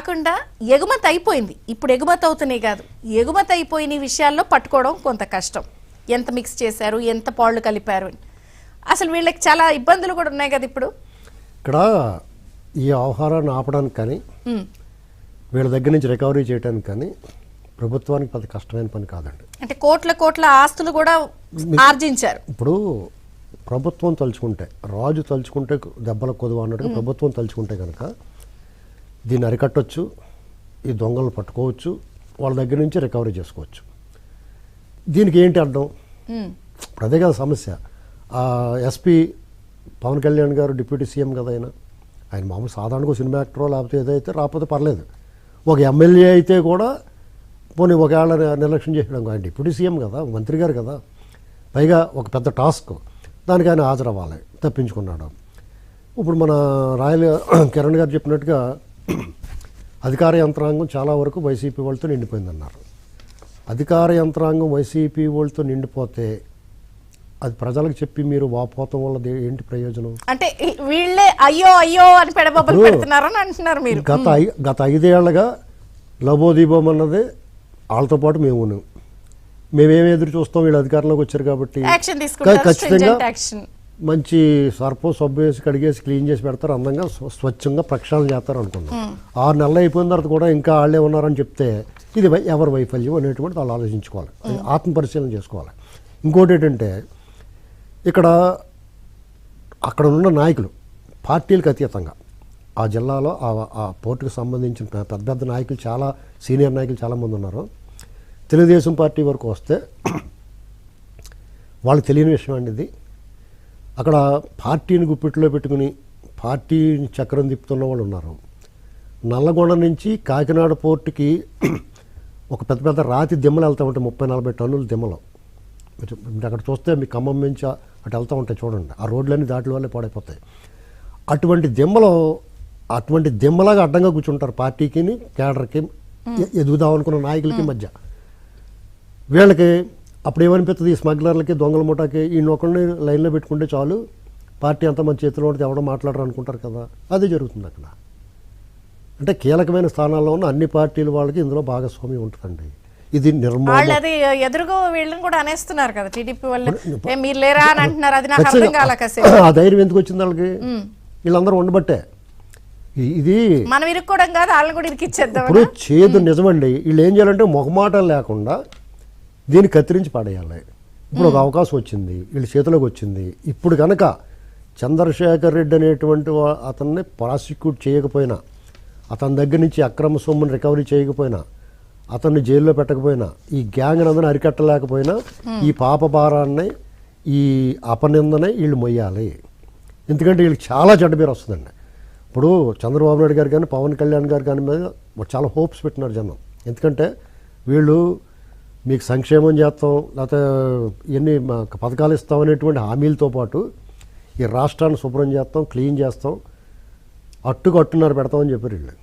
కాకుండా ఎగుమతి అయిపోయింది, ఇప్పుడు ఎగుమతి అవుతున్నాయి కాదు, ఎగుమతి అయిపోయిన విషయాల్లో పట్టుకోవడం కొంత కష్టం. ఎంత మిక్స్ చేశారు, ఎంత పాళ్ళు కలిపారు, అసలు వీళ్ళకి చాలా ఇబ్బందులు కూడా ఉన్నాయి కదా ఇప్పుడు. ఇక్కడ ఈ ఆహారాన్ని ఆపడానికి కానీ వీళ్ళ దగ్గర నుంచి రికవరీ చేయడానికి కానీ ప్రభుత్వానికి పెద్ద కష్టమైన పని కాదండి. అంటే కోట్ల కోట్ల ఆస్తులు కూడా ఆర్జించారు. ఇప్పుడు ప్రభుత్వం తలుచుకుంటే, రాజు తలుచుకుంటే దెబ్బల కొదువ అన్నట్టుగా ప్రభుత్వం తలుచుకుంటే కనుక దీన్ని అరికట్టవచ్చు, ఈ దొంగలను పట్టుకోవచ్చు, వాళ్ళ దగ్గర నుంచి రికవరీ చేసుకోవచ్చు. దీనికి ఏంటి అర్థం? అదే కదా సమస్య. ఎస్పీ పవన్ కళ్యాణ్ గారు డిప్యూటీ సీఎం కదా, ఆయన మామూలు సాధారణంగా సినిమా యాక్టరో లేకపోతే ఏదైతే రాకపోతే పర్లేదు. ఒక ఎమ్మెల్యే అయితే కూడా పోనీ ఒకవేళ నిర్లక్ష్యం చేయడం, ఆయన డిప్యూటీ సీఎం కదా, మంత్రి గారు కదా, పైగా ఒక పెద్ద టాస్క్, దానికి ఆయన హాజరవ్వాలి, తప్పించుకున్నాడు. ఇప్పుడు మన కిరణ్ గారు చెప్పినట్టుగా అధికార యంత్రాంగం చాలా వరకు వైసీపీ వాళ్ళతో నిండిపోయిందన్నారు. అధికార యంత్రాంగం వైసీపీ వాళ్ళతో నిండిపోతే అది ప్రజలకు చెప్పి మీరు వాపోవటం వల్ల ఏంటి ప్రయోజనం? అంటే వీళ్ళే అయ్యో అయ్యో అని పెడబొబ్బలు పెడుతున్నారని అంటున్నారు మీరు. గత 5 ఏళ్లుగా లబోదీపం అన్నది వాళ్ళతో పాటు మేమేమి ఎదురు చూస్తాం, వీళ్ళు అధికారంలోకి వచ్చారు కాబట్టి ఖచ్చితంగా మంచి సర్పో సబ్బు వేసి కడిగేసి క్లీన్ చేసి పెడతారు, అందంగా స్వచ్ఛంగా ప్రక్షాళన చేస్తారు అనుకున్నాం. 6 నెలలు అయిపోయిన తర్వాత కూడా ఇంకా వాళ్ళే ఉన్నారని చెప్తే ఇది ఎవరి వైఫల్యం అనేటువంటి వాళ్ళు ఆలోచించుకోవాలి, ఆత్మపరిశీలన చేసుకోవాలి. ఇంకోటి ఏంటంటే అక్కడ ఉన్న నాయకులు పార్టీలకు అతీతంగా ఆ జిల్లాలో ఆ పోర్టుకు సంబంధించిన పెద్ద పెద్ద నాయకులు, చాలా సీనియర్ నాయకులు చాలామంది ఉన్నారు. తెలుగుదేశం పార్టీ వరకు వస్తే వాళ్ళకి తెలియని విషయం అండి ఇది. అక్కడ పార్టీని గుప్పిట్లో పెట్టుకుని పార్టీని చక్రం తిప్పుతున్న వాళ్ళు ఉన్నారు. నల్లగొండ నుంచి కాకినాడ పోర్టుకి ఒక పెద్ద పెద్ద రాతి దిమ్మలు వెళ్తూ ఉంటాయి, 30-40 టన్నుల దిమ్మలు. అక్కడ చూస్తే మీ ఖమ్మం నుంచి అటు వెళ్తూ ఉంటాయి చూడండి, ఆ రోడ్లన్నీ దాటి వల్లే పాడైపోతాయి. అటువంటి దిమ్మలాగా అడ్డంగా కూర్చుంటారు పార్టీకి, కేడర్కి, ఎదుగుదామనుకున్న నాయకులకి మధ్య. వీళ్ళకి అప్పుడు ఏమనిపిస్తుంది, ఈ స్మగ్లర్లకి, దొంగల ముఠాకి ఈ నొక్కడిని లైన్లో పెట్టుకుంటే చాలు, పార్టీ అంతా మన చేతిలో ఉంటుంది, ఎవడో మాట్లాడరు అనుకుంటారు కదా. అదే జరుగుతుంది అక్కడ. అంటే కీలకమైన స్థానాల్లో ఉన్న అన్ని పార్టీల వాళ్ళకి ఇందులో భాగస్వామ్యం ఉంటుందండి. ఇది నిర్మాణం. ఎదురుగా వీళ్ళని కూడా అనేస్తున్నారు కదా టీడీపీ వాళ్ళు, మీరు లేరా అని అంటున్నారు. అది నాకు అర్థం కాలేదు. ఆ ధైర్యం ఎందుకు వచ్చింది వాళ్ళకి? వీళ్ళందరూ ఉండబట్టే. ఇది మనం ఇరుక్కోవడం కాదు, వాళ్ళని కూడా ఇరికిచ్చేద్దాం. ఇప్పుడు చేదు నిజమండి. వీళ్ళు ఏం చేయాలంటే మొహమాటలు లేకుండా దీన్ని కత్తిరించి పడేయాలి. ఇప్పుడు ఒక అవకాశం వచ్చింది, వీళ్ళ చేతిలోకి వచ్చింది. ఇప్పుడు కనుక చంద్రశేఖర్ రెడ్డి అనేటువంటి అతన్ని ప్రాసిక్యూట్ చేయకపోయినా, అతని దగ్గర నుంచి అక్రమ సొమ్ముని రికవరీ చేయకపోయినా, అతన్ని జైల్లో పెట్టకపోయినా, ఈ గ్యాంగ్ నందని అరికట్టలేకపోయినా ఈ పాప భారాన్ని, ఈ అపనిందనే వీళ్ళు మొయ్యాలి. ఎందుకంటే వీళ్ళకి చాలా చెడ్డ పేరు వస్తుందండి. ఇప్పుడు చంద్రబాబు నాయుడు గారు కానీ పవన్ కళ్యాణ్ గారు కానీ మీద చాలా హోప్స్ పెట్టినారు జనం. ఎందుకంటే వీళ్ళు మీకు సంక్షేమం చేస్తాం, లేకపోతే ఇవన్నీ పథకాలు ఇస్తాం అనేటువంటి హామీలతో పాటు ఈ రాష్ట్రాన్ని శుభ్రం చేస్తాం, క్లీన్ చేస్తాం, అట్టున్నర పెడతామని చెప్పారు వీళ్ళు.